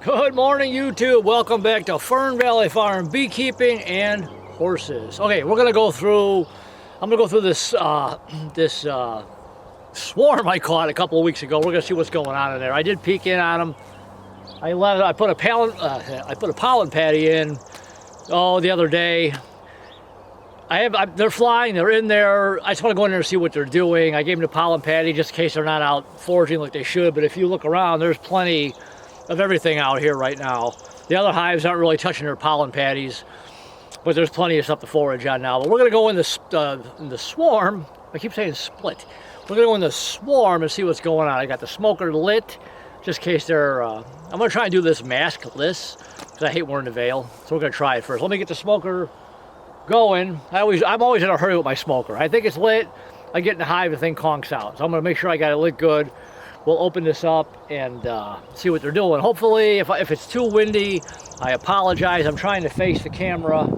Good morning, YouTube. Welcome back to Fernvalley Farm Beekeeping and Horses. Okay, we're gonna go through. I'm gonna go through this swarm I caught a couple of weeks ago. We're gonna see what's going on in there. I did peek in on them. I put a pollen patty in. The other day. They're flying. They're in there. I just want to go in there and see what they're doing. I gave them the pollen patty just in case they're not out foraging like they should. But if you look around, there's plenty of everything out here right now. The other hives aren't really touching their pollen patties, but there's plenty of stuff to forage on now. But we're going to go in the swarm. I keep saying split. We're going to go in the swarm and see what's going on. I got the smoker lit, just in case they're... I'm going to try and do this maskless, because I hate wearing the veil. So we're going to try it first. Let me get the smoker going. I'm always in a hurry with my smoker. I think it's lit. I get in the hive, the thing conks out. So I'm going to make sure I got it lit good. We'll open this up and see what they're doing. Hopefully, if it's too windy, I apologize. I'm trying to face the camera,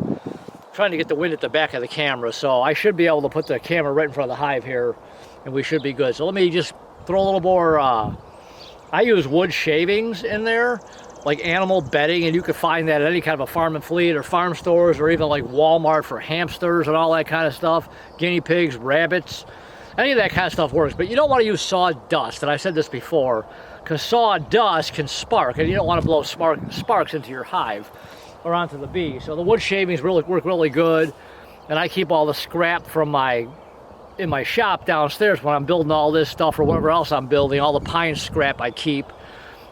trying to get the wind at the back of the camera. So I should be able to put the camera right in front of the hive here, and we should be good. So let me just throw a little more, I use wood shavings in there, like animal bedding, and you can find that at any kind of a farm and fleet or farm stores, or even like Walmart for hamsters and all that kind of stuff, guinea pigs, rabbits. Any of that kind of stuff works, but you don't want to use sawdust, and I've said this before, because sawdust can spark, and you don't want to blow sparks into your hive or onto the bee. So the wood shavings work really good, and I keep all the scrap from in my shop downstairs when I'm building all this stuff or whatever else I'm building. All the pine scrap I keep,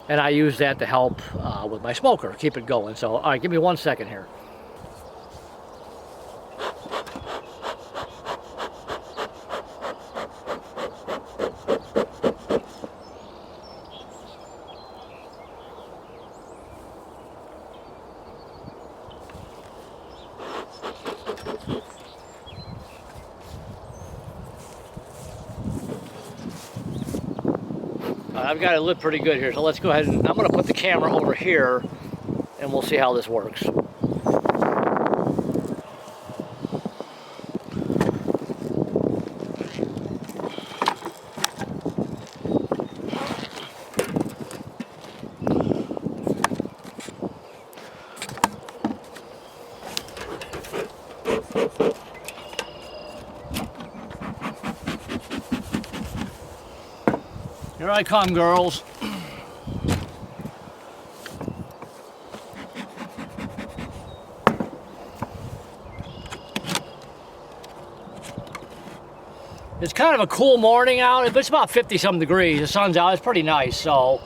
and I use that to help with my smoker, keep it going. So, all right, give me 1 second here. I've got it lit pretty good here, so let's go ahead and I'm going to put the camera over here and we'll see how this works. Here I come, girls. It's kind of a cool morning out. It's about 50-some degrees. The sun's out. It's pretty nice, so.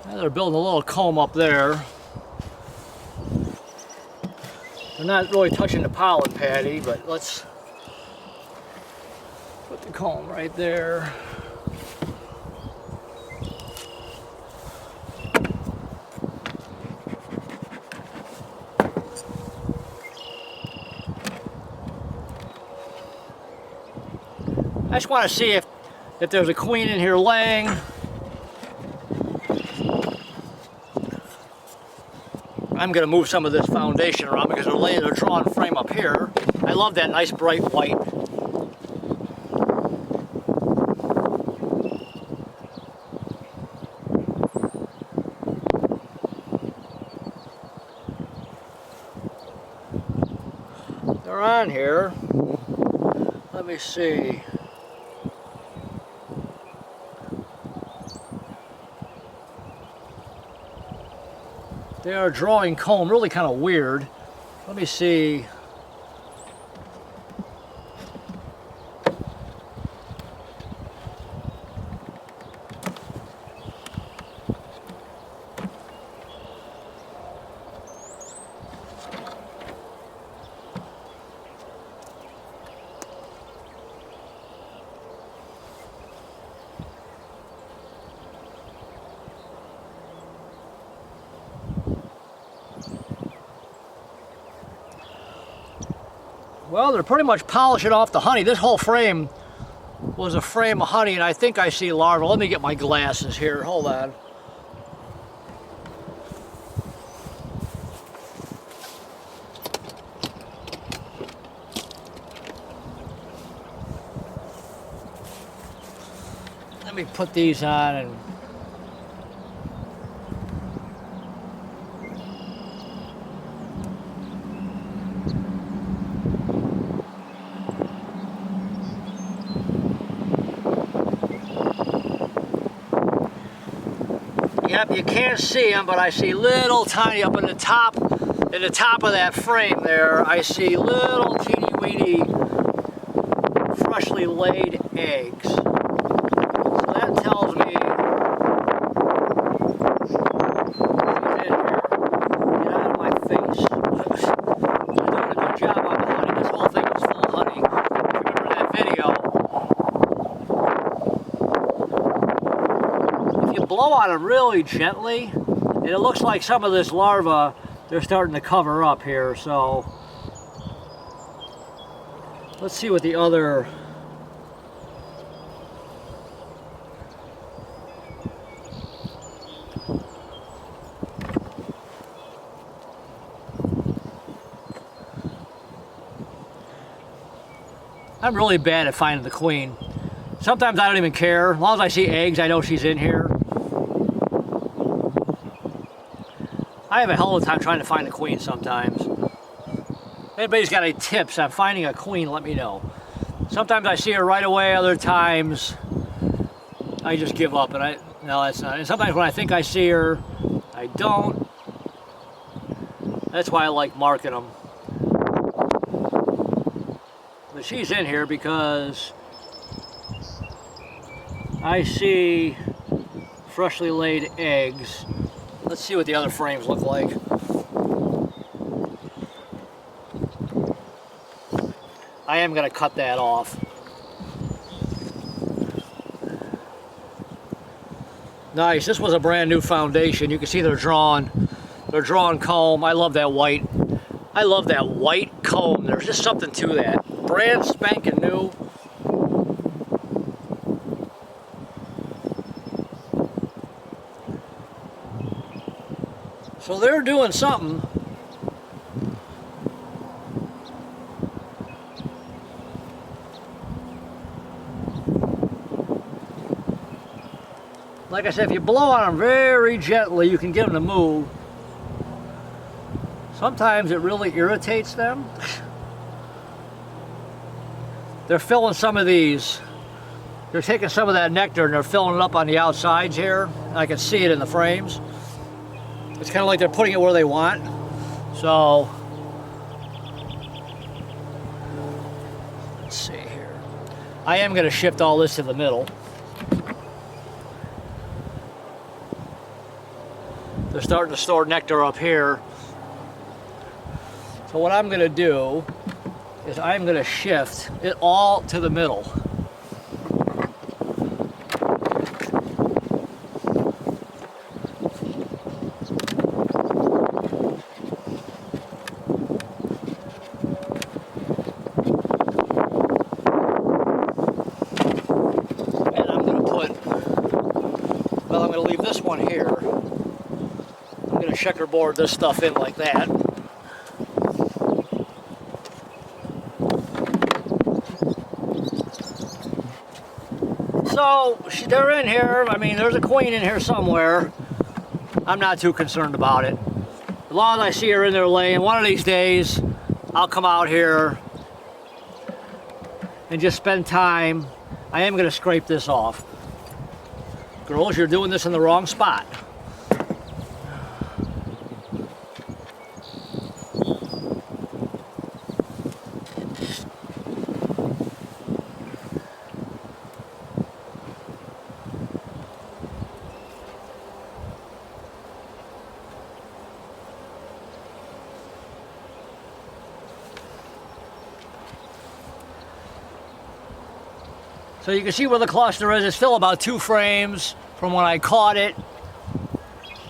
They're building a little comb up there. They're not really touching the pollen patty, but let's put the comb right there. I just want to see if there's a queen in here laying. I'm going to move some of this foundation around because they're drawing frame up here. I love that nice bright white. They're on here. Let me see. They are drawing comb, really kind of weird. Let me see. Well, they're pretty much polishing off the honey. This whole frame was a frame of honey, and I think I see larvae. Let me get my glasses here. Hold on. me put these on and yep, you can't see them, but I see little tiny up in the top of that frame there. I see little teeny weeny freshly laid eggs. So that tells me she's in here. Get out of my face. I'm doing a good job on the honey. This whole thing was full of honey. Remember that video? If you blow on it really gently, and it looks like some of this larva, they're starting to cover up here, so let's see what the other I'm really bad at finding the queen. Sometimes I don't even care. As long as I see eggs, I know she's in here. I have a hell of a time trying to find a queen sometimes. If anybody's got any tips on finding a queen, let me know. Sometimes I see her right away, other times I just give up and no, that's not. And sometimes when I think I see her, I don't. That's why I like marking them. But she's in here because I see freshly laid eggs. Let's see what the other frames look like. I am going to cut that off. Nice. This was a brand new foundation. You can see they're drawn comb. I love that white. I love that white comb. There's just something to that. Brand spanking new. So they're doing something. Like I said, if you blow on them very gently, you can get them to move. Sometimes it really irritates them. They're filling some of these. They're taking some of that nectar and they're filling it up on the outsides here. I can see it in the frames. It's kind of like they're putting it where they want. So, let's see here. I am going to shift all this to the middle. They're starting to store nectar up here. So what I'm going to do is I'm going to shift it all to the middle. And I'm going to put, well, I'm going to leave this one here. I'm going to checkerboard this stuff in like that. So, they're in here. I mean, there's a queen in here somewhere. I'm not too concerned about it. As long as I see her in there laying, one of these days, I'll come out here and just spend time. I am going to scrape this off. Girls, you're doing this in the wrong spot. So you can see where the cluster is. It's still about 2 frames from when I caught it.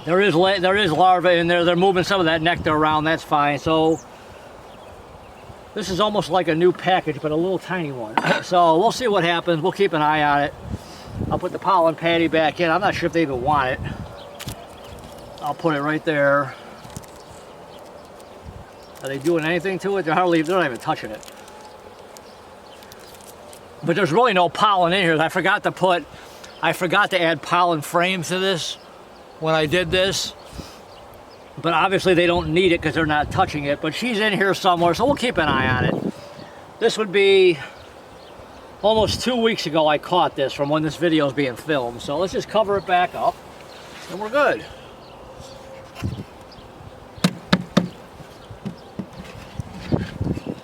There is larvae in there. They're moving some of that nectar around. That's fine. So this is almost like a new package, but a little tiny one. So we'll see what happens. We'll keep an eye on it. I'll put the pollen patty back in. I'm not sure if they even want it. I'll put it right there. Are they doing anything to it? They're not even touching it. But there's really no pollen in here. I forgot to put I forgot to add pollen frames to this when I did this. But obviously they don't need it because they're not touching it. But she's in here somewhere, so we'll keep an eye on it. This would be almost 2 weeks ago I caught this from when this video is being filmed. So let's just cover it back up and we're good.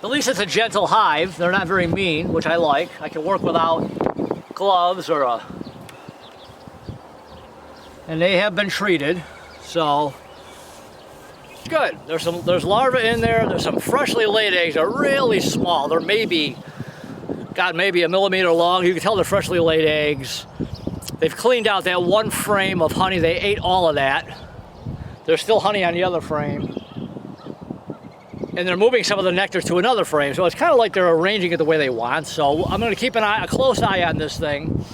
At least it's a gentle hive. They're not very mean, which I like. I can work without gloves or a... And they have been treated, so good. There's larvae in there. There's some freshly laid eggs. They're really small. They're maybe, God, maybe a millimeter long. You can tell they're freshly laid eggs. They've cleaned out that one frame of honey. They ate all of that. There's still honey on the other frame. And they're moving some of the nectar to another frame. So it's kind of like they're arranging it the way they want. So I'm going to keep a close eye on this thing.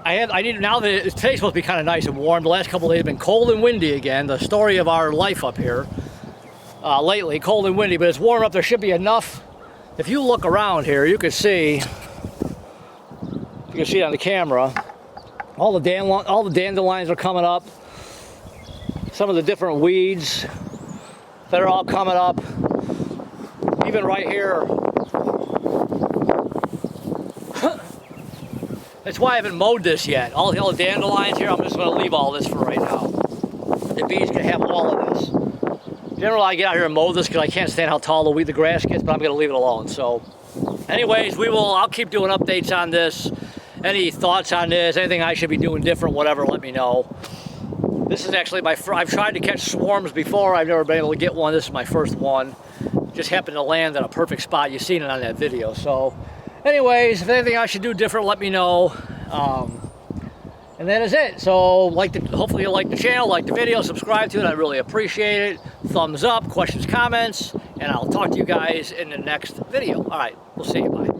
Now that today's supposed to be kind of nice and warm. The last couple of days have been cold and windy again. The story of our life up here lately, cold and windy, but it's warm up. There should be enough. If you look around here, you can see it on the camera. All the dandelions are coming up. Some of the different weeds that are all coming up. Even right here. That's why I haven't mowed this yet. All the dandelions here, I'm just going to leave all this for right now. The bees can have all of this. Generally, I get out here and mow this because I can't stand how tall the grass gets, but I'm going to leave it alone. So, anyways, I'll keep doing updates on this. Any thoughts on this, anything I should be doing different, whatever, let me know. This is actually I've tried to catch swarms before. I've never been able to get one. This is my first one. Just happened to land in a perfect spot. You've seen it on that video. So, anyways, if anything I should do different, let me know. And that is it. So, hopefully you like the channel, like the video, subscribe to it. I really appreciate it. Thumbs up, questions, comments, and I'll talk to you guys in the next video. All right, we'll see you. Bye.